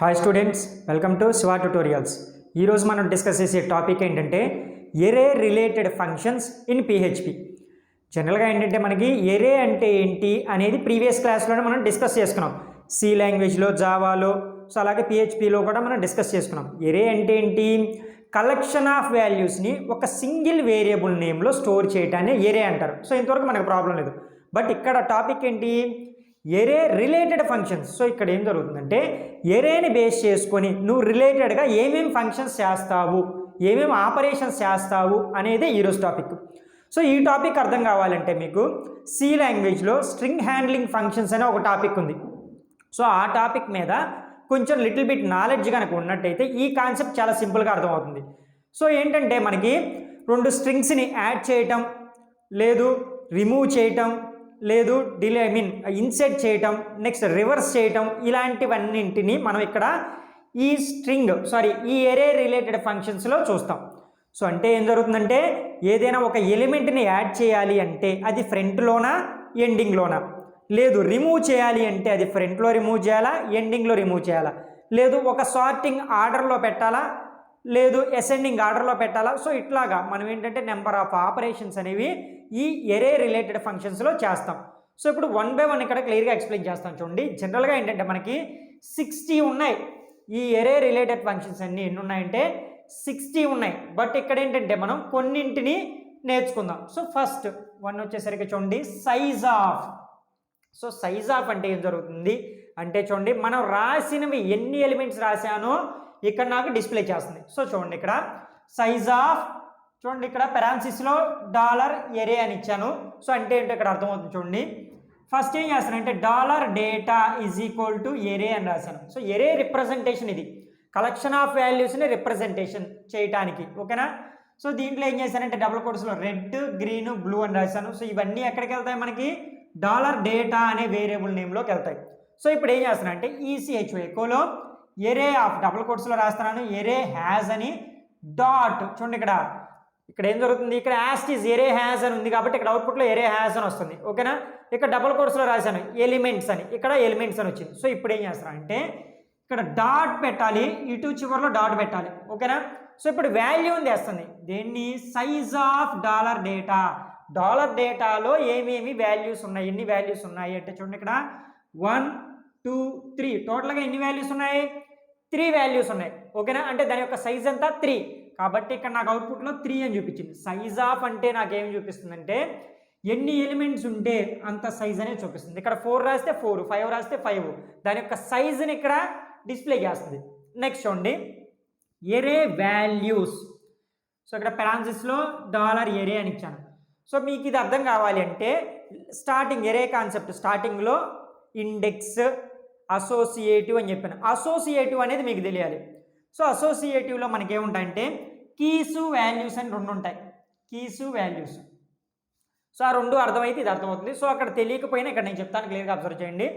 Hi students, welcome to Shiva tutorials. ఈరోజు మనం discuss చేసే టాపిక్ ఏంటంటే array related functions in PHP. జనరల్గా ఏంటంటే మనకి ఎరే అంటే ఏంటి అనేది ప్రీవియస్ క్లాస్లోనే మనం డిస్కస్ చేసుకున్నాం. సి లాంగ్వేజ్లో, జావాలో, సో అలాగే పిహెచ్పిలో కూడా మనం డిస్కస్ చేసుకున్నాం. ఎరే అంటే ఏంటి? కలెక్షన్ ఆఫ్ వాల్యూస్ని ఒక సింగిల్ వేరియబుల్ నేమ్లో స్టోర్ చేయటాన్ని ఎరే అంటారు. సో ఇంతవరకు మనకు ప్రాబ్లం లేదు. బట్ ఇక్కడ టాపిక్ ఏంటి? ఎరే రిలేటెడ్ ఫంక్షన్స్. సో ఇక్కడ ఏం జరుగుతుందంటే ఎరేని బేస్ చేసుకొని నువ్వు రిలేటెడ్గా ఏమేమి ఫంక్షన్స్ చేస్తావు, ఏమేమి ఆపరేషన్స్ చేస్తావు అనేది ఈరోజు టాపిక్. సో ఈ టాపిక్ అర్థం కావాలంటే మీకు సి లాంగ్వేజ్లో స్ట్రింగ్ హ్యాండ్లింగ్ ఫంక్షన్స్ అనే ఒక టాపిక్ ఉంది. సో ఆ టాపిక్ మీద కొంచెం లిటిల్ బిట్ నాలెడ్జ్ కనుక ఉన్నట్టయితే ఈ కాన్సెప్ట్ చాలా సింపుల్గా అర్థమవుతుంది. సో ఏంటంటే మనకి రెండు స్ట్రింగ్స్ని యాడ్ చేయటం, లేదు రిమూవ్ చేయటం, లేదు ఇన్సెట్ చేయటం, నెక్స్ట్ రివర్స్ చేయటం, ఇలాంటివన్నింటినీ మనం ఇక్కడ ఈ ఎరే రిలేటెడ్ ఫంక్షన్స్లో చూస్తాం. సో అంటే ఏం జరుగుతుందంటే ఏదైనా ఒక ఎలిమెంట్ని యాడ్ చేయాలి అంటే అది ఫ్రంట్లోనా ఎండింగ్లోనా, లేదు రిమూవ్ చేయాలి అంటే అది ఫ్రంట్లో రిమూవ్ చేయాలా ఎండింగ్లో రిమూవ్ చేయాలా, లేదు ఒక సార్టింగ్ ఆర్డర్లో పెట్టాలా, లేదు అసెండింగ్ ఆర్డర్లో పెట్టాలా. సో ఇట్లాగా మనం ఏంటంటే నెంబర్ ఆఫ్ ఆపరేషన్స్ అనేవి ఈ ఎరే రిలేటెడ్ ఫంక్షన్స్లో చేస్తాం. సో ఇప్పుడు 1 by 1 ఇక్కడ క్లియర్గా ఎక్స్ప్లెయిన్ చేస్తాను చూడండి. జనరల్గా ఏంటంటే మనకి 60 ఉన్నాయి. ఈ ఎరే రిలేటెడ్ ఫంక్షన్స్ అన్నీ ఎన్ని ఉన్నాయంటే 60 ఉన్నాయి. బట్ ఇక్కడ ఏంటంటే మనం కొన్నింటిని నేర్చుకుందాం. సో ఫస్ట్ 1 వచ్చేసరికి చూడండి size of. So size of అంటే ఏం జరుగుతుంది అంటే చూడండి మనం రాసినవి ఎన్ని ఎలిమెంట్స్ రాశానో ఇక్కడ నాకు డిస్ప్లే చేస్తుంది. సో చూడండి ఇక్కడ సైజ్ ఆఫ్, చూడండి ఇక్కడ పెరాన్సిస్లో $ఎరే అని ఇచ్చాను. సో అంటే ఏంటో ఇక్కడ అర్థమవుతుంది చూడండి. ఫస్ట్ ఏం చేస్తానంటే $డేటా ఈజ్ ఈక్వల్ టు ఎరే అని రాశాను. సో ఎరే రిప్రజెంటేషన్, ఇది కలెక్షన్ ఆఫ్ వాల్యూస్ని రిప్రజెంటేషన్ చేయడానికి, ఓకేనా. సో దీంట్లో ఏం చేశానంటే డబుల్ కోట్స్లో రెడ్, గ్రీన్, బ్లూ అని రాశాను. సో ఇవన్నీ ఎక్కడికి వెళ్తాయి? మనకి $డేటా అనే వేరియబుల్ నేమ్లోకి వెళ్తాయి. సో ఇప్పుడు ఏం చేస్తానంటే ఈసీహెచ్ ఎక్కువలో ఎరే ఆఫ్ డబుల్ కోట్స్లో రాస్తున్నాను ఎరే హ్యాజ్ అని డాట్. చూడండి ఇక్కడ ఏం జరుగుతుంది, ఇక్కడ యాస్టీస్ ఎరే హ్యాజ్ అని ఉంది కాబట్టి ఇక్కడ అవుట్పుట్లో ఎరే హ్యాజ్ అని వస్తుంది, ఓకేనా. ఇక్కడ డబుల్ కోట్స్లో రాశాను ఎలిమెంట్స్ అని, ఇక్కడ ఎలిమెంట్స్ అని వచ్చింది. సో ఇప్పుడు ఏం చేస్తాను అంటే ఇక్కడ డాట్ పెట్టాలి, ఇటు చివరిలో డాట్ పెట్టాలి, ఓకేనా. సో ఇప్పుడు వాల్యూని తెస్తుంది, దేన్ని? Size of $data. డేటాలో ఏమేమి వాల్యూస్ ఉన్నాయి, ఎన్ని వాల్యూస్ ఉన్నాయి అంటే చూడండి ఇక్కడ 1 2 3 టోటల్గా ఎన్ని వాల్యూస్ ఉన్నాయి? 3 వాల్యూస్ ఉన్నాయి, ఓకేనా. అంటే దాని యొక్క సైజ్ అంతా 3 కాబట్టి ఇక్కడ నాకు అవుట్పుట్లో 3 అని చూపించింది. సైజ్ ఆఫ్ అంటే నాకేం చూపిస్తుందంటే ఎన్ని ఎలిమెంట్స్ ఉంటే అంత సైజ్ అనేది చూపిస్తుంది. ఇక్కడ 4 రాస్తే 4, 5 రాస్తే 5, దాని యొక్క సైజుని ఇక్కడ డిస్ప్లే చేస్తుంది. నెక్స్ట్ చూడండి ఎరే వాల్యూస్. సో ఇక్కడ పెరాన్సిస్లో $ఎరే అని ఇచ్చాను. సో మీకు ఇది అర్థం కావాలి అంటే స్టార్టింగ్ ఎరే కాన్సెప్ట్ స్టార్టింగ్లో ఇండెక్స్, అసోసియేటివ్ అని చెప్పాను. అసోసియేటివ్ అనేది మీకు తెలియాలి. సో అసోసియేటివ్లో మనకి ఏముంటాయంటే కీస్, వాల్యూస్ అని 2 ఉంటాయి. Keys, values. సో ఆ 2 అర్థమైతే ఇది అర్థమవుతుంది. సో అక్కడ తెలియకపోయినా ఇక్కడ నేను చెప్తాను, క్లియర్గా అబ్జర్వ్ చేయండి.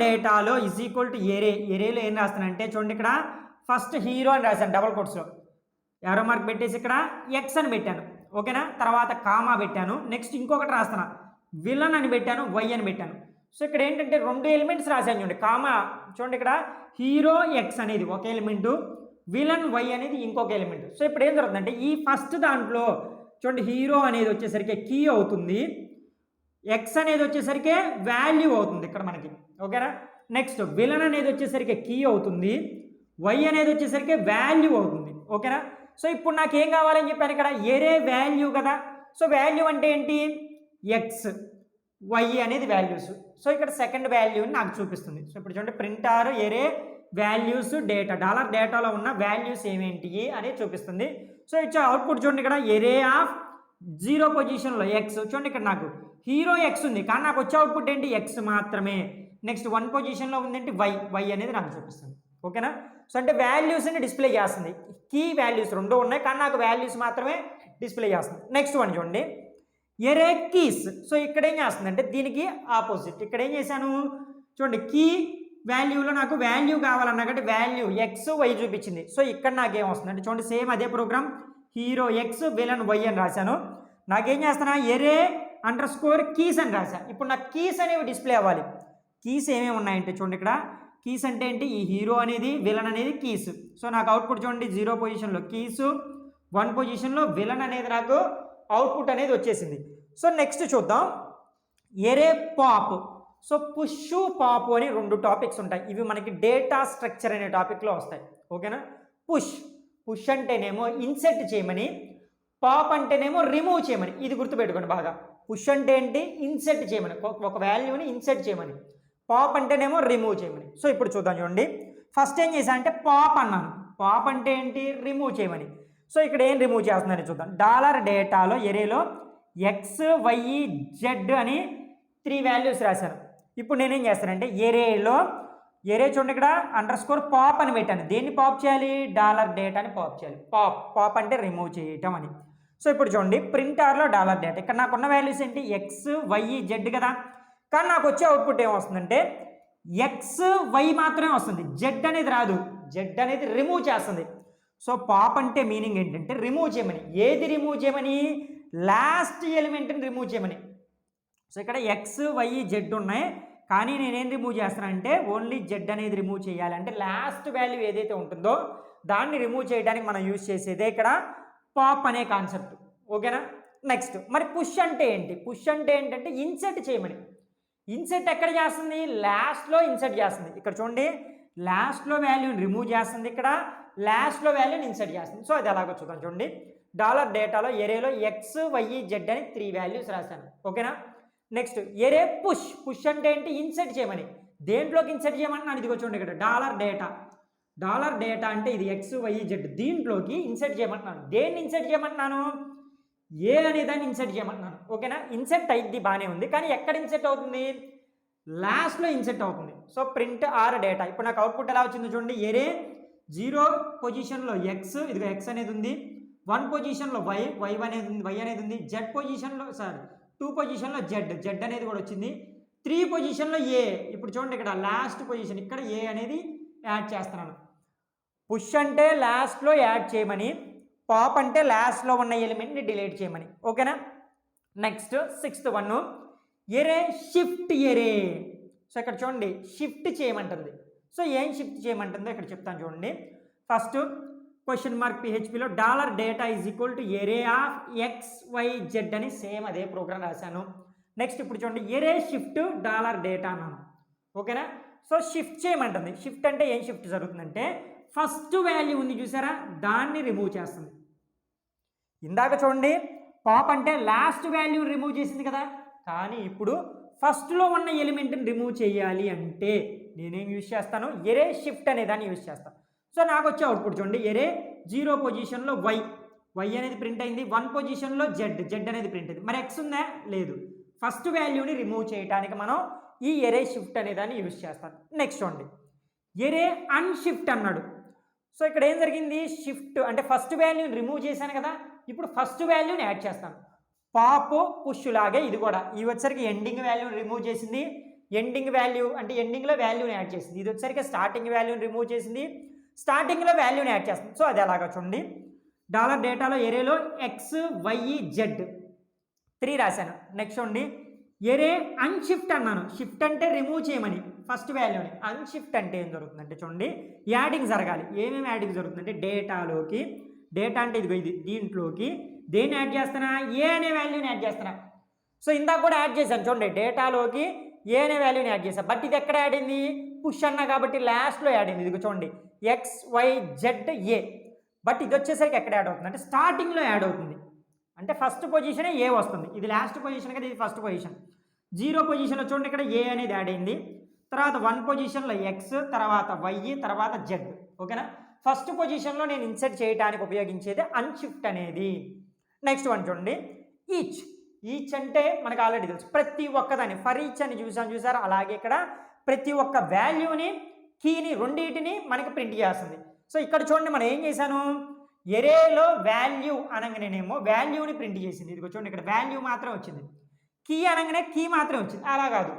$డేటాలో ఈజ్ ఈక్వల్ టు ఎరే. ఎరేలో ఏం రాస్తానంటే చూడండి ఇక్కడ ఫస్ట్ హీరో అని రాశాను డబుల్ కోట్స్లో, యారో మార్క్ పెట్టేసి ఇక్కడ ఎక్స్ అని పెట్టాను, ఓకేనా. తర్వాత కామా పెట్టాను. నెక్స్ట్ ఇంకొకటి రాస్తాను విలన్ అని పెట్టాను, వై అని పెట్టాను. సో ఇక్కడ ఏంటంటే 2 ఎలిమెంట్స్ రాశాను చూడండి. కామా చూడండి ఇక్కడ హీరో ఎక్స్ అనేది ఒక ఎలిమెంటు, విలన్ వై అనేది ఇంకొక ఎలిమెంట్. సో ఇప్పుడు ఏం జరుగుతుందంటే ఈ ఫస్ట్ దాంట్లో చూడండి హీరో అనేది వచ్చేసరికి కీ అవుతుంది, ఎక్స్ అనేది వచ్చేసరికి వాల్యూ అవుతుంది ఇక్కడ మనకి, ఓకేనా. నెక్స్ట్ విలన్ అనేది వచ్చేసరికి కీ అవుతుంది, వై అనేది వచ్చేసరికి వాల్యూ అవుతుంది, ఓకేనా. సో ఇప్పుడు నాకు ఏం కావాలని చెప్పాను ఇక్కడ ఎరే వాల్యూ కదా. సో వాల్యూ అంటే ఏంటి? ఎక్స్, వై అనేది వాల్యూస్. సో ఇక్కడ సెకండ్ వాల్యూని నాకు చూపిస్తుంది. సో ఇప్పుడు చూడండి ప్రింటర్ ఎరే వాల్యూస్ డేటాలో ఉన్న వాల్యూస్ ఏమేంటి అనేది చూపిస్తుంది. సో ఇచ్చే అవుట్పుట్ చూడండి ఇక్కడ ఎరే ఆఫ్ 0 పొజిషన్లో ఎక్స్. చూడండి ఇక్కడ నాకు హీరో ఎక్స్ ఉంది కానీ నాకు వచ్చే అవుట్పుట్ ఏంటి? ఎక్స్ మాత్రమే. నెక్స్ట్ 1 పొజిషన్లో ఉందేంటి? వై అనేది నాకు చూపిస్తుంది, ఓకేనా. సో అంటే వాల్యూస్ని డిస్ప్లే చేస్తుంది. కీ వాల్యూస్ 2 ఉన్నాయి కానీ నాకు వాల్యూస్ మాత్రమే డిస్ప్లే చేస్తుంది. నెక్స్ట్ 1 చూడండి ఎరే కీస్. సో ఇక్కడ ఏం చేస్తుంది అంటే దీనికి ఆపోజిట్. ఇక్కడ ఏం చేశాను చూడండి కీ వాల్యూలో నాకు వాల్యూ కావాలన్నా కాబట్టి వాల్యూ ఎక్స్, వై చూపించింది. సో ఇక్కడ నాకేం వస్తుంది అంటే చూడండి సేమ్ అదే program hero x, villain y అని రాశాను. నాకేం చేస్తున్నా ఎరే _కీస్ అని రాశా. ఇప్పుడు నాకు కీస్ అనేవి డిస్ప్లే అవ్వాలి. కీస్ ఏమేమి ఉన్నాయంటే చూడండి ఇక్కడ కీస్ అంటే ఏంటి, ఈ హీరో అనేది విలన్ అనేది కీస్. సో నాకు అవుట్పుట్ చూడండి 0 పొజిషన్లో కీస్, 1 పొజిషన్లో విలన్ అనేది నాకు అవుట్పుట్ అనేది వచ్చేసింది. సో నెక్స్ట్ చూద్దాం ఎరే పాప్. సో పుష్ పాప్ అని 2 టాపిక్స్ ఉంటాయి. ఇవి మనకి డేటా స్ట్రక్చర్ అనే టాపిక్లో వస్తాయి. ఓకేనా. పుష్ అంటేనేమో ఇన్సెట్ చేయమని, పాప్ అంటేనేమో రిమూవ్ చేయమని. ఇది గుర్తుపెట్టుకోండి బాగా. పుష్ అంటే ఏంటి, ఇన్సెట్ చేయమని, ఒక వాల్యూని ఇన్సెట్ చేయమని. పాప్ అంటేనేమో రిమూవ్ చేయమని. సో ఇప్పుడు చూద్దాం చూడండి. ఫస్ట్ ఏం చేశా అంటే పాప్ అన్నాను. పాప్ అంటే ఏంటి, రిమూవ్ చేయమని. సో ఇక్కడ ఏం రిమూవ్ చేస్తున్నారని చూద్దాం. డాలర్ డేటాలో ఎరేలో ఎక్స్ వై జెడ్ అని 3 వాల్యూస్ రాశాను. ఇప్పుడు నేనేం చేస్తానంటే ఎరే చూడండి ఇక్కడ అండర్స్కోర్ పాప్ అని పెట్టాను. దేన్ని పాప్ చేయాలి, డాలర్ డేటాని పాప్ చేయాలి. పాప్ అంటే రిమూవ్ చేయటం అని. సో ఇప్పుడు చూడండి ప్రింట్ ఆర్లో డాలర్ డేటా. ఇక్కడ నాకున్న వాల్యూస్ ఏంటి, ఎక్స్ వై జెడ్ కదా. కానీ నాకు వచ్చే అవుట్పుట్ ఏమొస్తుందంటే ఎక్స్ వై మాత్రమే వస్తుంది, జెడ్ అనేది రాదు. జెడ్ అనేది రిమూవ్ చేస్తుంది. సో పాప్ అంటే మీనింగ్ ఏంటంటే రిమూవ్ చేయమని. ఏది రిమూవ్ చేయమని, లాస్ట్ ఎలిమెంట్ని రిమూవ్ చేయమని. సో ఇక్కడ ఎక్స్ వై జెడ్ ఉన్నాయి, కానీ నేనేం రిమూవ్ చేస్తానంటే ఓన్లీ జెడ్ అనేది రిమూవ్ చేయాలి. అంటే లాస్ట్ వాల్యూ ఏదైతే ఉంటుందో దాన్ని రిమూవ్ చేయడానికి మనం యూజ్ చేసేదే ఇక్కడ పాప్ అనే కాన్సెప్ట్. ఓకేనా. నెక్స్ట్ మరి పుష్ అంటే ఏంటి, పుష్ అంటే ఏంటంటే ఇన్సెట్ చేయమని. ఇన్సెట్ ఎక్కడ చేస్తుంది, లాస్ట్లో ఇన్సెట్ చేస్తుంది. ఇక్కడ చూడండి లాస్ట్లో వాల్యూని రిమూవ్ చేస్తుంది, ఇక్కడ లాస్ట్లో వాల్యూని ఇన్సెట్ చేస్తుంది. సో అది ఎలాగో చూద్దాం చూడండి. డాలర్ డేటాలో ఎరేలో ఎక్స్ వై జెడ్ అని 3 వాల్యూస్ రాశాను. ఓకేనా. నెక్స్ట్ ఎరే పుష్ అంటే ఏంటి, ఇన్సెట్ చేయమని. దేంట్లోకి ఇన్సెట్ చేయమని ఇదిగో చూడండి ఇక్కడ డాలర్ డేటా అంటే ఇది ఎక్స్ వై జెడ్, దీంట్లోకి ఇన్సెట్ చేయమంటున్నాను. దేన్ని ఇన్సెట్ చేయమంటున్నాను, ఏ అనే దాన్ని ఇన్సెట్ చేయమంటున్నాను. ఓకేనా. ఇన్సెట్ అయింది బాగానే ఉంది, కానీ ఎక్కడ ఇన్సెట్ అవుతుంది, లాస్ట్లో ఇన్సెట్ అవుతుంది. So print are data. ఇప్పుడు నాకు అవుట్పుట్ ఎలా వచ్చిందో చూడండి. ఎరే 0 పొజిషన్లో ఎక్స్, ఇదిగో ఎక్స్ అనేది ఉంది. 1 పొజిషన్లో వై అనేది ఉంది. జెడ్ పొజిషన్లో 2 పొజిషన్లో జెడ్ అనేది కూడా వచ్చింది. 3 పొజిషన్లో ఏ. ఇప్పుడు చూడండి ఇక్కడ లాస్ట్ పొజిషన్, ఇక్కడ ఏ అనేది యాడ్ చేస్తున్నాను. పుష్ అంటే లాస్ట్లో యాడ్ చేయమని, పాప్ అంటే లాస్ట్లో ఉన్న ఎలిమెంట్ని డిలీట్ చేయమని. ఓకేనా. Next 6th one array shift array. So ఇక్కడ చూడండి షిఫ్ట్ చేయమంటుంది. సో ఏం షిఫ్ట్ చేయమంటుందో ఇక్కడ చెప్తాను చూడండి. ఫస్ట్ క్వశ్చన్ మార్క్ PHPలో dollar data is equal to array of X why Z అని సేమ్ అదే ప్రోగ్రామ్ రాశాను. నెక్స్ట్ ఇప్పుడు చూడండి ఎరే షిఫ్ట్ డాలర్ డేటా అన్నాను. ఓకేనా. So shift చేయమంటుంది. షిఫ్ట్ అంటే ఏం షిఫ్ట్ జరుగుతుందంటే ఫస్ట్ వాల్యూ ఉంది చూసారా, దాన్ని రిమూవ్ చేస్తుంది. ఇందాక చూడండి పాప్ అంటే లాస్ట్ వాల్యూ రిమూవ్ చేసింది కదా, కానీ ఇప్పుడు ఫస్ట్లో ఉన్న ఎలిమెంట్ని రిమూవ్ చేయాలి అంటే నేనేం యూజ్ చేస్తాను, ఎరే షిఫ్ట్ అనే దాన్ని యూజ్ చేస్తాను. సో నాకు వచ్చే అవుట్పుట్ చూడండి. ఎరే 0 పొజిషన్లో వై అనేది ప్రింట్ అయింది. 1 పొజిషన్లో జెడ్ అనేది ప్రింట్ అయింది. మరి ఎక్స్ ఉందా, లేదు. ఫస్ట్ వాల్యూని రిమూవ్ చేయడానికి మనం ఈ ఎరే షిఫ్ట్ అనే దాన్ని యూజ్ చేస్తాను. నెక్స్ట్ చూడండి ఎరే అన్షిఫ్ట్ అన్నాడు. సో ఇక్కడ ఏం జరిగింది, షిఫ్ట్ అంటే ఫస్ట్ వాల్యూని రిమూవ్ చేశాను కదా, ఇప్పుడు ఫస్ట్ వాల్యూని యాడ్ చేస్తాను. పాప్ పుష్ లాగే ఇది కూడా. ఇవి వచ్చరికి ఎండింగ్ వాల్యూని రిమూవ్ చేసింది, ఎండింగ్ వాల్యూ అంటే ఎండింగ్లో వాల్యూని యాడ్ చేసింది. ఇది వచ్చరికి స్టార్టింగ్ వాల్యూని రిమూవ్ చేసింది, స్టార్టింగ్లో వాల్యూని యాడ్ చేస్తుంది. సో అది ఎలాగో చూడండి. డాలర్ డేటాలో ఎరేలో ఎక్స్ వై జెడ్ 3 రాశాను. నెక్స్ట్ చూడండి ఎరే అన్షిఫ్ట్ అన్నాను. షిఫ్ట్ అంటే రిమూవ్ చేయమని ఫస్ట్ వాల్యూని. అన్షిఫ్ట్ అంటే ఏం జరుగుతుందంటే చూడండి యాడింగ్ జరగాలి. ఏమేమి యాడింగ్ జరుగుతుందంటే డేటాలోకి, డేటా అంటే ఇదిగో ఇది, దీంట్లోకి దేన్ని యాడ్ చేస్తున్నా, ఏ అనే వాల్యూని యాడ్ చేస్తున్నా. సో ఇందాక కూడా యాడ్ చేశాను చూడండి, డేటాలోకి ఏ అనే వాల్యూని యాడ్ చేశాను. బట్ ఇది ఎక్కడ యాడ్ అయింది, పుష్ అన్నా కాబట్టి లాస్ట్లో యాడ్ అయింది. ఇదిగో చూడండి x why z a. But ఇది వచ్చేసరికి ఎక్కడ యాడ్ అవుతుంది అంటే స్టార్టింగ్లో యాడ్ అవుతుంది. అంటే ఫస్ట్ పొజిషనే ఏ వస్తుంది, ఇది లాస్ట్ పొజిషన్ కదా, ఇది ఫస్ట్ పొజిషన్. 0 పొజిషన్లో చూడండి ఇక్కడ ఏ అనేది యాడ్ అయింది, తర్వాత 1 పొజిషన్లో ఎక్స్, తర్వాత వై, తర్వాత జెడ్. ఓకేనా. ఫస్ట్ పొజిషన్లో నేను ఇన్సెట్ చేయడానికి ఉపయోగించేది అన్షిఫ్ట్ అనేది. నెక్స్ట్ వన్ చూడండి ఈచ్ అంటే మనకు ఆల్రెడీ తెలుసు, ప్రతి ఒక్కదాన్ని. ఫర్ ఈచ్ అని చూసారు. అలాగే ఇక్కడ ప్రతి ఒక్క వాల్యూని, కీని, రెండింటిని మనకి ప్రింట్ చేస్తుంది. సో ఇక్కడ చూడండి మనం ఏం చేశాను, ఎరేలో వాల్యూ అనగానేమో వాల్యూని ప్రింట్ చేసింది. ఇదిగో చూడండి ఇక్కడ వాల్యూ మాత్రం వచ్చింది, కీ అనగానే కీ మాత్రం వచ్చింది. అలా కాదు,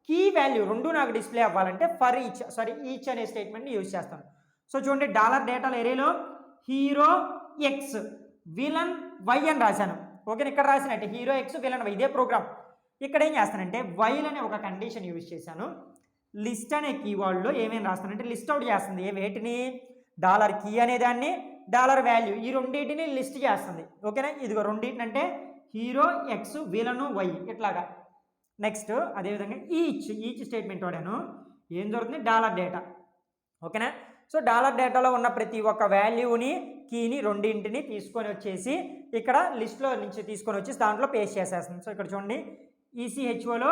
కీ వాల్యూ రెండు నాకు డిస్ప్లే అవ్వాలంటే ఈచ్ అనే స్టేట్మెంట్ని యూజ్ చేస్తాను. సో చూడండి డాలర్ డేటాలో ఎరేలో హీరో ఎక్స్ విలన్ వై అని రాశాను. ఓకే, ఇక్కడ రాసినట్టే హీరో ఎక్స్ విలన్ వై, ఇదే ప్రోగ్రామ్. ఇక్కడ ఏం చేస్తానంటే వైల్ అనే ఒక కండిషన్ యూజ్ చేశాను, లిస్ట్ అనే కీవర్డ్లో ఏమేమి రాస్తానంటే లిస్ట్ అవుట్ చేస్తుంది. వేటిని? డాలర్ కీ అనే దాన్ని, డాలర్ వాల్యూ, ఈ రెండింటిని లిస్ట్ చేస్తుంది. ఓకేనా? ఇదిగో రెండింటిని అంటే హీరో ఎక్స్, విలను వై, ఇట్లాగా. నెక్స్ట్ అదేవిధంగా ఈచ్ స్టేట్మెంట్ వాడాను. ఏం జరుగుతుంది? Dollar data. ఓకేనా? సో డాలర్ డేటాలో ఉన్న ప్రతి ఒక్క వాల్యూని, కీని రెండింటిని తీసుకొని వచ్చేసి ఇక్కడ లిస్ట్లో నుంచి తీసుకొని వచ్చి దాంట్లో పేస్ట్ చేసేస్తుంది. సో ఇక్కడ చూడండి, ఈసీహెచ్ఓలో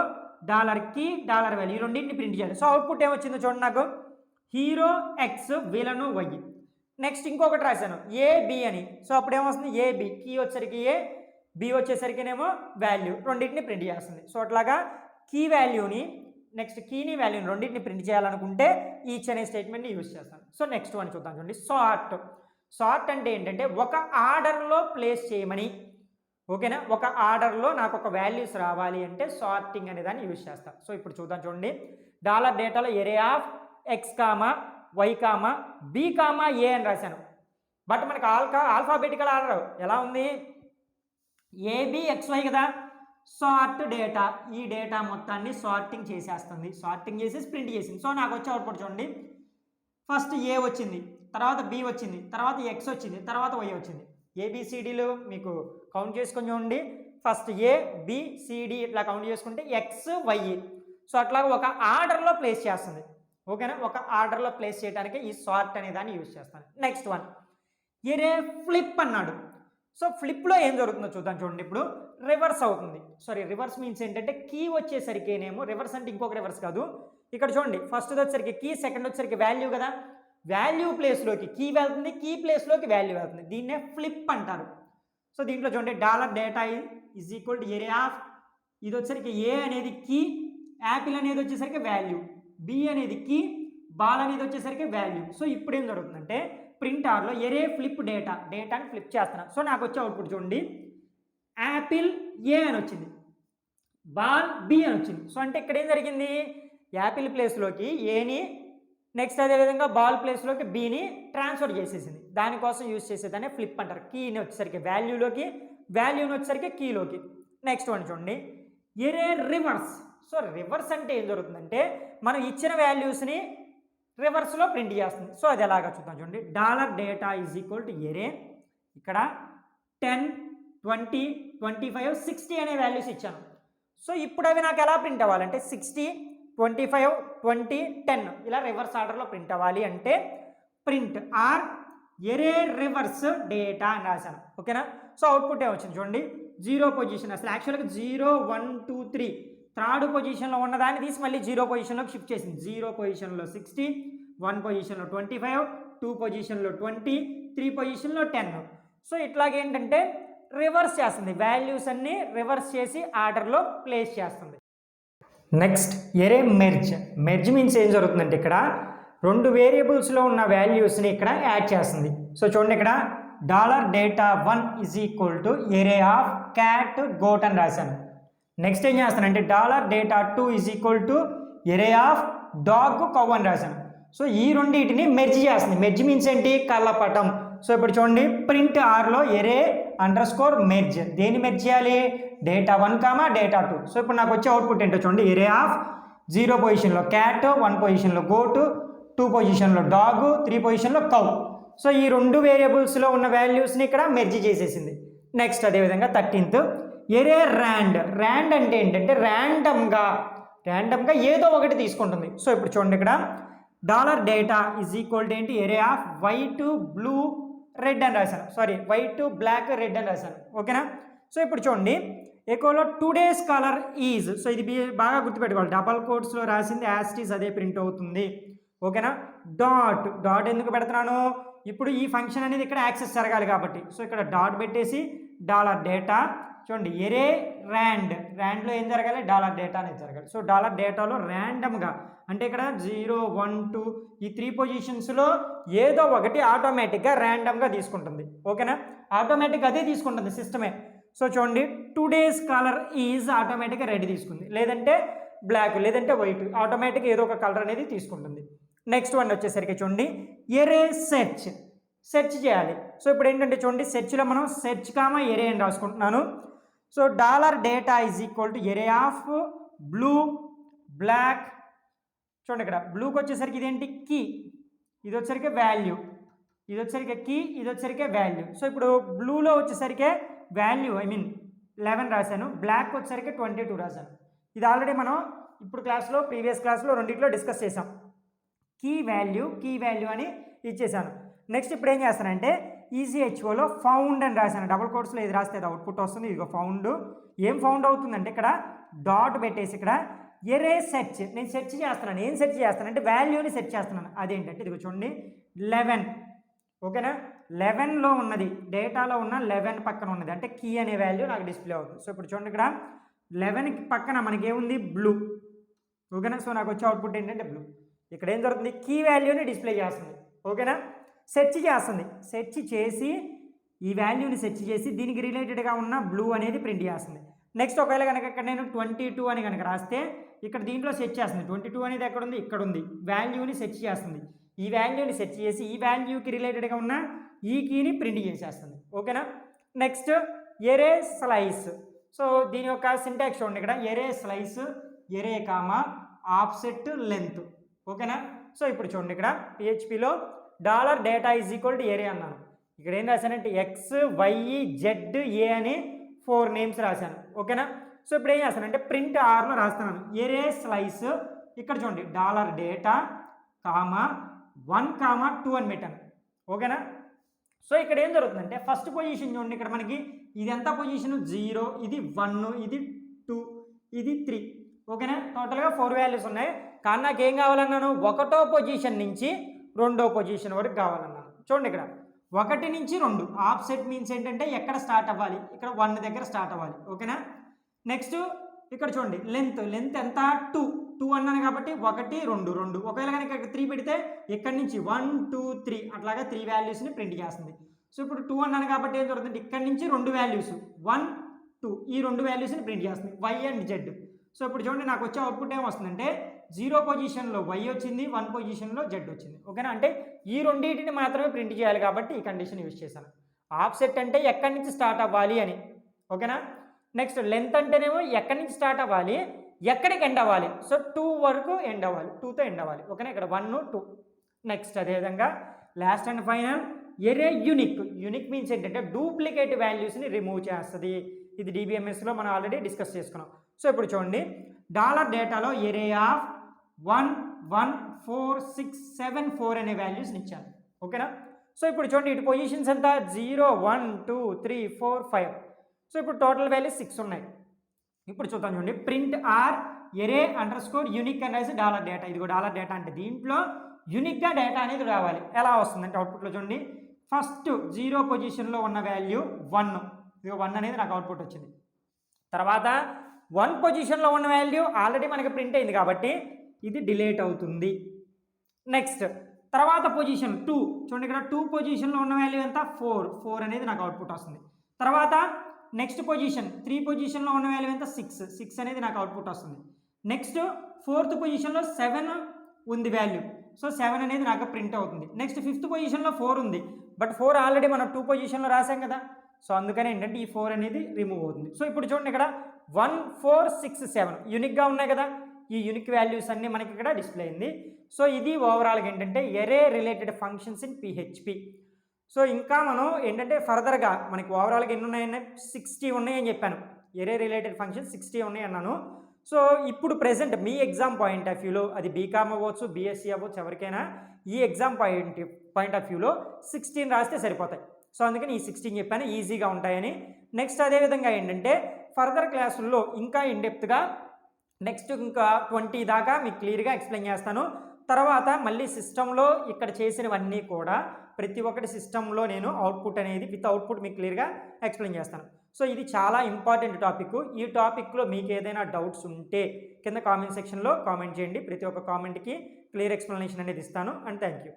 డాలర్ కీ, డాలర్ వాల్యూ, ఈ రెండింటిని ప్రింట్ చేయాలి. సో అవుట్పుట్ ఏమొచ్చిందో చూడండి నాకు, hero x, villain y. Next ఇంకొకటి రాశాను ఏబి అని. సో అప్పుడు ఏమొస్తుంది? ఏబి, కీ వచ్చేసరికి ఏ, బి వచ్చేసరికినేమో వాల్యూ, రెండింటిని ప్రింట్ చేస్తుంది. సో అట్లాగా కీ వాల్యూని, నెక్స్ట్ కీని వాల్యూని రెండింటిని ప్రింట్ చేయాలనుకుంటే ఈచ్ అనే స్టేట్మెంట్ని యూజ్ చేస్తాను. సో నెక్స్ట్ వన్ చూద్దాం చూడండి, సార్ట్ అంటే ఏంటంటే ఒక ఆర్డర్లో ప్లేస్ చేయమని. ఓకేనా? ఒక ఆర్డర్లో నాకు ఒక వాల్యూస్ రావాలి అంటే సార్టింగ్ అనే దాన్ని యూజ్ చేస్తాను. సో ఇప్పుడు చూద్దాం చూడండి, డాలర్ డేటాలో array of X comma Y comma B comma A అని రాశాను. బట్ మనకు ఆల్ఫాబెటికల్ ఆర్డర్ ఎలా ఉంది? ఏబి ఎక్స్వై కదా. సార్ట్ డేటా, ఈ డేటా మొత్తాన్ని సార్టింగ్ చేసేస్తుంది. సార్టింగ్ చేసి ప్రింట్ చేసింది. సో నాకు వచ్చే అవుట్పుట్ చూడండి, ఫస్ట్ ఏ వచ్చింది, తర్వాత బి వచ్చింది, తర్వాత ఎక్స్ వచ్చింది, తర్వాత వై వచ్చింది. ఏబిసిడీలు మీకు కౌంట్ చేసుకొని చూడండి, ఫస్ట్ ఏ బి సిడి ఇట్లా కౌంట్ చేసుకుంటే ఎక్స్ వై. సో అట్లాగా ఒక ఆర్డర్లో ప్లేస్ చేస్తుంది. ఓకేనా? ఒక ఆర్డర్లో ప్లేస్ చేయడానికి ఈ సార్ట్ అనే దాన్ని యూజ్ చేస్తాను. నెక్స్ట్ వన్, ఎరే ఫ్లిప్ అన్నాడు. సో ఫ్లిప్లో ఏం జరుగుతుందో చూద్దాం చూడండి. ఇప్పుడు రివర్స్ అవుతుంది. సారీ, రివర్స్ మీన్స్ ఏంటంటే కీ వచ్చేసరికేనేమో, రివర్స్ అంటే ఇంకొక రివర్స్ కాదు. ఇక్కడ చూడండి, ఫస్ట్ వచ్చేసరికి కీ, సెకండ్ వచ్చేసరికి వాల్యూ కదా. వాల్యూ ప్లేస్లోకి కీ వెళ్తుంది, కీ ప్లేస్లోకి వాల్యూ వెళ్తుంది. దీన్నే ఫ్లిప్ అంటారు. సో దీంట్లో చూడండి, dollar data is equal to array of, ఇది వచ్చేసరికి ఏ అనేది కీ, యాపిల్ అనేది వచ్చేసరికి వాల్యూ, బి అనేది కీ, బాల్ అనేది వచ్చేసరికి వాల్యూ. సో ఇప్పుడు ఏం జరుగుతుందంటే ప్రింట్ ఆర్లో ఎరే ఫ్లిప్ డేటాని ఫ్లిప్ చేస్తున్నాను. సో నాకు వచ్చే అవుట్పుట్ చూడండి, యాపిల్ ఏ అని వచ్చింది, బాల్ బి అని వచ్చింది. సో అంటే ఇక్కడ ఏం జరిగింది? యాపిల్ ప్లేస్లోకి ఏని, నెక్స్ట్ అదేవిధంగా బాల్ ప్లేస్లోకి బిని ట్రాన్స్ఫర్ చేసేసింది. దానికోసం యూజ్ చేసేదాన్ని ఫ్లిప్ అంటారు. కీని వచ్చేసరికి వాల్యూలోకి, వాల్యూని వచ్చేసరికి కీలోకి. నెక్స్ట్ వన్ చూడండి, ఎరే రివర్స్. సో రివర్స్ అంటే ఏం జరుగుతుందంటే మనం ఇచ్చిన వాల్యూస్ని రివర్స్లో ప్రింట్ చేస్తుంది. సో అది ఎలాగా చూద్దాం చూడండి, dollar data is equal to array, ఇక్కడ 10 20 25 60 అనే వాల్యూస్ ఇచ్చాను. సో ఇప్పుడు అవి నాకు ఎలా ప్రింట్ అవ్వాలంటే 60 25 20 10 ఇలా రివర్స్ ఆర్డర్లో ప్రింట్ అవ్వాలి అంటే ప్రింట్ ఆర్ ఎరే రివర్స్ డేటా అని రాశాను. ఓకేనా? సో అవుట్పుట్ ఏమొచ్చింది చూడండి, 0 పొజిషన్, అసలు యాక్చువల్గా 0 1 2 3 థర్డ్ పొజిషన్లో ఉన్నదాన్ని తీసి మళ్ళీ 0 పొజిషన్లోకి షిఫ్ట్ చేసింది. 0 పొజిషన్లో 60, 1 పొజిషన్లో 25, 2 పొజిషన్లో 20, 3 పొజిషన్లో 10. సో ఇట్లాగేంటంటే రివర్స్ చేస్తుంది, వాల్యూస్ అన్ని రివర్స్ చేసి ఆర్డర్లో ప్లేస్ చేస్తుంది. నెక్స్ట్ ఎరే మెర్జ్ మీన్స్ ఏం జరుగుతుందంటే ఇక్కడ రెండు వేరియబుల్స్లో ఉన్న వాల్యూస్ని ఇక్కడ యాడ్ చేస్తుంది. సో చూడండి, ఇక్కడ dollar data 1 is equal to array of cat goat అని రాశాను. నెక్స్ట్ ఏం చేస్తానంటే dollar data 2 is equal to array of dog cow అని రాశాను. సో ఈ రెండింటిని మెర్జ్ చేస్తుంది. మెర్జ్ మీన్స్ ఏంటి? కలపటం. సో ఇప్పుడు చూడండి, ప్రింట్ ఆర్లో ఎరే అండర్ స్కోర్ మెర్జ్, దేన్ని మెర్జ్ చేయాలి? Data 1 comma data 2. సో ఇప్పుడు నాకు వచ్చే అవుట్పుట్ ఏంటో చూడండి, ఎరే ఆఫ్ 0 పొజిషన్లో క్యాట్, 1 పొజిషన్లో గోటు, 2 పొజిషన్లో డాగ్, 3 పొజిషన్లో కౌ. సో ఈ రెండు వేరియబుల్స్లో ఉన్న వాల్యూస్ని ఇక్కడ మెర్జ్ చేసేసింది. నెక్స్ట్ అదేవిధంగా 13th ఎరే ర్యాండ్ అంటే ఏంటంటే ర్యాండమ్గా ఏదో ఒకటి తీసుకుంటుంది. సో ఇప్పుడు చూడండి, ఇక్కడ dollar data is equal to ఏంటి? Array of white blue red అని రాశాను. సారీ, వైట్ బ్లాక్ రెడ్ అని రాశాను. ఓకేనా? సో ఇప్పుడు చూడండి, ఎక్కువలో టుడేస్ కలర్ ఈజ్. సో ఇది బాగా గుర్తుపెట్టుకోవాలి, డబల్ కోట్స్లో రాసింది యాస్టీస్ అదే ప్రింట్ అవుతుంది. ఓకేనా? డాట్ ఎందుకు పెడుతున్నాను? ఇప్పుడు ఈ ఫంక్షన్ అనేది ఇక్కడ యాక్సెస్ జరగాలి కాబట్టి. సో ఇక్కడ డాట్ పెట్టేసి డాలర్ డేటా, చూడండి ఎరే ర్యాండ్లో ఏం జరగాలి? డాలర్ డేటా అనేది జరగాలి. సో డాలర్ డేటాలో ర్యాండమ్గా అంటే ఇక్కడ 0 1 2 ఈ 3 పొజిషన్స్లో ఏదో ఒకటి ఆటోమేటిక్గా ర్యాండమ్గా తీసుకుంటుంది. ఓకేనా? ఆటోమేటిక్గా అదే తీసుకుంటుంది సిస్టమే. సో చూడండి, టుడేస్ కలర్ ఈజ్ ఆటోమేటిక్గా రెడ్ తీసుకుంది, లేదంటే బ్లాక్, లేదంటే వైట్, ఆటోమేటిక్గా ఏదో ఒక కలర్ అనేది తీసుకుంటుంది. నెక్స్ట్ వన్ వచ్చేసరికి చూడండి, ఎరే సెర్చ్ చేయాలి. సో ఇప్పుడు ఏంటంటే చూడండి, సెర్చ్లో మనం సెర్చ్ కామా ఎరే అని రాసుకుంటున్నాను. So dollar data is equal to array of blue black, చూడండి ఇక్కడ బ్లూకి వచ్చేసరికి ఇదేంటి కీ, ఇది వచ్చేసరికి వాల్యూ, ఇది వచ్చేసరికి కీ, ఇది వచ్చేసరికి వాల్యూ. సో ఇప్పుడు బ్లూలో వచ్చేసరికి వాల్యూ 11 రాశాను, బ్లాక్ వచ్చేసరికి 22 రాశాను. ఇది ఆల్రెడీ మనం ఇప్పుడు క్లాస్లో ప్రీవియస్ క్లాస్లో రెండింటిలో డిస్కస్ చేసాం. కీ వాల్యూ అని ఇచ్చేసాను. నెక్స్ట్ ఇప్పుడు ఏం చేస్తానంటే ఈజీహెచ్ఓలో ఫౌండ్ అని రాశాను, డబుల్ కోట్స్లో ఇది రాస్తే అవుట్పుట్ వస్తుంది. ఇదిగో ఫౌండ్. ఏం ఫౌండ్ అవుతుందంటే ఇక్కడ డాట్ పెట్టేసి ఇక్కడ ఎరే సెర్చ్, నేను సెర్చ్ చేస్తున్నాను. ఏం సెర్చ్ చేస్తాను అంటే వాల్యూని సెర్చ్ చేస్తున్నాను. అదేంటంటే ఇదిగో చూడండి 11, ఓకేనా, 11లో ఉన్నది, డేటాలో ఉన్న 11 పక్కన ఉన్నది అంటే కీ అనే వాల్యూ నాకు డిస్ప్లే అవుతుంది. సో ఇప్పుడు చూడండి ఇక్కడ 11కి పక్కన మనకేముంది బ్లూ, ఓకేనా. సో నాకు వచ్చే అవుట్పుట్ ఏంటంటే బ్లూ. ఇక్కడ ఏం జరుగుతుంది, కీ వాల్యూని డిస్ప్లే చేస్తుంది, ఓకేనా. సెర్చ్ చేస్తుంది, సెర్చ్ చేసి ఈ వాల్యూని సెర్చ్ చేసి దీనికి రిలేటెడ్గా ఉన్న బ్లూ అనేది ప్రింట్ చేస్తుంది. నెక్స్ట్ ఒకవేళ కనుక ఇక్కడ నేను 22 అని కనుక రాస్తే ఇక్కడ దీంట్లో సెర్చ్ చేస్తుంది. 22 అనేది ఎక్కడ ఉంది, ఇక్కడ ఉంది. వాల్యూని సెర్చ్ చేస్తుంది, ఈ వాల్యూని సెర్చ్ చేసి ఈ వాల్యూకి రిలేటెడ్గా ఉన్న ఈ కీని ప్రింట్ చేసేస్తుంది, ఓకేనా. Next ఎరే slice. సో దీని యొక్క సింటాక్స్ చూడండి, ఇక్కడ ఎరే స్లైస్, ఎరే కామా ఆఫ్సెట్ లెంత్, ఓకేనా. సో ఇప్పుడు చూడండి ఇక్కడ PHPలో $data = ఎరే అన్నాను. ఇక్కడ ఏం రాశానంటే ఎక్స్ వై జెడ్ ఏ అని 4 నేమ్స్ రాశాను, ఓకేనా. సో ఇప్పుడు ఏం చేస్తానంటే ప్రింట్ ఆర్లో రాస్తున్నాను ఎరే స్లైస్. ఇక్కడ చూడండి $data, 1, 2 అని పెట్టాను, ఓకేనా. సో ఇక్కడ ఏం జరుగుతుందంటే ఫస్ట్ పొజిషన్ చూడండి, ఇక్కడ మనకి ఇది ఎంత పొజిషన్ 0, ఇది 1, ఇది 2, ఇది 3, ఓకేనా. టోటల్గా 4 వాల్యూస్ ఉన్నాయి. కానీ నాకు ఏం కావాలన్నాను, 1వ పొజిషన్ నుంచి 2వ పొజిషన్ వరకు కావాలన్నాను. చూడండి ఇక్కడ 1 నుంచి 2 ఆఫ్సెట్ మీన్స్ ఏంటంటే ఎక్కడ స్టార్ట్ అవ్వాలి, ఇక్కడ 1 దగ్గర స్టార్ట్ అవ్వాలి, ఓకేనా. నెక్స్ట్ ఇక్కడ చూడండి లెంత్ ఎంత 2 అన్నాను కాబట్టి 1, 2, 2. ఒకవేళ కనుక 3 పెడితే ఇక్కడ నుంచి 1, 2, 3 అట్లాగా 3 వాల్యూస్ని ప్రింట్ చేస్తుంది. సో ఇప్పుడు 2 అన్నాను కాబట్టి ఏం జరుగుతుంది, ఇక్కడ నుంచి 2 వాల్యూస్ 1, 2 ఈ 2 వాల్యూస్ని ప్రింట్ చేస్తుంది వై అండ్ జెడ్. సో ఇప్పుడు చూడండి నాకు వచ్చే అవుట్పుట్ ఏం వస్తుందంటే 0 పొజిషన్లో వై వచ్చింది, 1 పొజిషన్లో జెడ్ వచ్చింది, ఓకేనా. అంటే ఈ రెండింటిని మాత్రమే ప్రింట్ చేయాలి కాబట్టి ఈ కండిషన్ యూజ్ చేశాను. ఆఫ్సెట్ అంటే ఎక్కడి నుంచి స్టార్ట్ అవ్వాలి అని, ఓకేనా. నెక్స్ట్ లెంత్ అంటేనేమో ఎక్కడి నుంచి స్టార్ట్ అవ్వాలి, ఎక్కడికి ఎండ్ అవ్వాలి. సో 2 వరకు ఎండ్ అవ్వాలి, 2తో ఎండ్ అవ్వాలి, ఓకేనా. ఇక్కడ 1, 2. నెక్స్ట్ అదేవిధంగా last and final array unique means ఏంటంటే డూప్లికేట్ వాల్యూస్ని రిమూవ్ చేస్తుంది. ఇది DBMSలో మనం ఆల్రెడీ డిస్కస్ చేసుకున్నాం. సో ఇప్పుడు చూడండి $dataలో ఎరే ఆఫ్ 1, 1, 4, 6, 7, 4 అనే వాల్యూస్ని ఇచ్చాను, ఓకేనా. సో ఇప్పుడు చూడండి ఇటు పొజిషన్స్ ఎంత 0, 1, 2, 3, 4, 5. సో ఇప్పుడు టోటల్ వాల్యూస్ 6 ఉన్నాయి. ఇప్పుడు చూద్దాం చూడండి ప్రింట్ ఆర్ ఎరే _ యూనిక్ అని రాసి $data. ఇదిగో $data అంటే దీంట్లో యూనిక్గా డేటా అనేది రావాలి. ఎలా వస్తుందంటే అవుట్పుట్లో చూడండి ఫస్ట్ 0 పొజిషన్లో ఉన్న వాల్యూ 1, ఇదిగో 1 అనేది నాకు అవుట్పుట్ వచ్చింది. తర్వాత 1 పొజిషన్లో ఉన్న వాల్యూ ఆల్రెడీ మనకి ప్రింట్ అయింది కాబట్టి ఇది డిలీట్ అవుతుంది. నెక్స్ట్ తర్వాత పొజిషన్ 2 చూడండి, ఇక్కడ 2 పొజిషన్లో ఉన్న వాల్యూ ఎంత 4 అనేది నాకు అవుట్పుట్ వస్తుంది. తర్వాత నెక్స్ట్ పొజిషన్ 3 పొజిషన్లో ఉన్న వాల్యూ ఎంత 6 అనేది నాకు అవుట్పుట్ వస్తుంది. నెక్స్ట్ 4th పొజిషన్లో 7 ఉంది వాల్యూ, సో 7 అనేది నాకు ప్రింట్ అవుతుంది. నెక్స్ట్ 5th పొజిషన్లో 4 ఉంది, బట్ 4 ఆల్రెడీ మనం 2 పొజిషన్లో రాసాం కదా, సో అందుకని ఏంటంటే ఈ 4 అనేది రిమూవ్ అవుతుంది. సో ఇప్పుడు చూడండి ఇక్కడ 1, 4, 6, 7 యూనిక్గా ఉన్నాయి కదా, ఈ యూనిక్ వాల్యూస్ అన్నీ మనకి ఇక్కడ డిస్ప్లే అయింది. సో ఇది ఓవరాల్గా ఏంటంటే array related functions in PHP. So ఇంకా మనం ఏంటంటే ఫర్దర్గా మనకి ఓవరాల్గా ఎన్ని ఉన్నాయని 60 ఉన్నాయని చెప్పాను. ఎరే రిలేటెడ్ ఫంక్షన్స్ 60 ఉన్నాయి అన్నాను. సో ఇప్పుడు present me exam point of వ్యూలో అది బీకామ్ అవ్వచ్చు, BSc అవ్వచ్చు, ఎవరికైనా ఈ ఎగ్జామ్ పాయింట్ ఆఫ్ వ్యూలో 16 రాస్తే సరిపోతాయి. సో అందుకని ఈ 16 చెప్పాను, ఈజీగా ఉంటాయని. నెక్స్ట్ అదేవిధంగా ఏంటంటే ఫర్దర్ క్లాసుల్లో ఇంకా ఇన్డెప్త్గా నెక్స్ట్ ఇంకా 20 దాకా మీకు క్లియర్గా ఎక్స్ప్లెయిన్ చేస్తాను. తర్వాత మళ్ళీ సిస్టంలో ఇక్కడ చేసినవన్నీ కూడా ప్రతి ఒక్కటి సిస్టంలో నేను అవుట్పుట్ అనేది విత్ అవుట్పుట్ మీకు క్లియర్గా ఎక్స్ప్లెయిన్ చేస్తాను. సో ఇది చాలా ఇంపార్టెంట్ టాపిక్. ఈ టాపిక్లో మీకు ఏదైనా డౌట్స్ ఉంటే కింద కామెంట్ సెక్షన్లో కామెంట్ చేయండి. ప్రతి ఒక్క కామెంట్కి క్లియర్ ఎక్స్ప్లెనేషన్ అనేది ఇస్తాను. And thank you.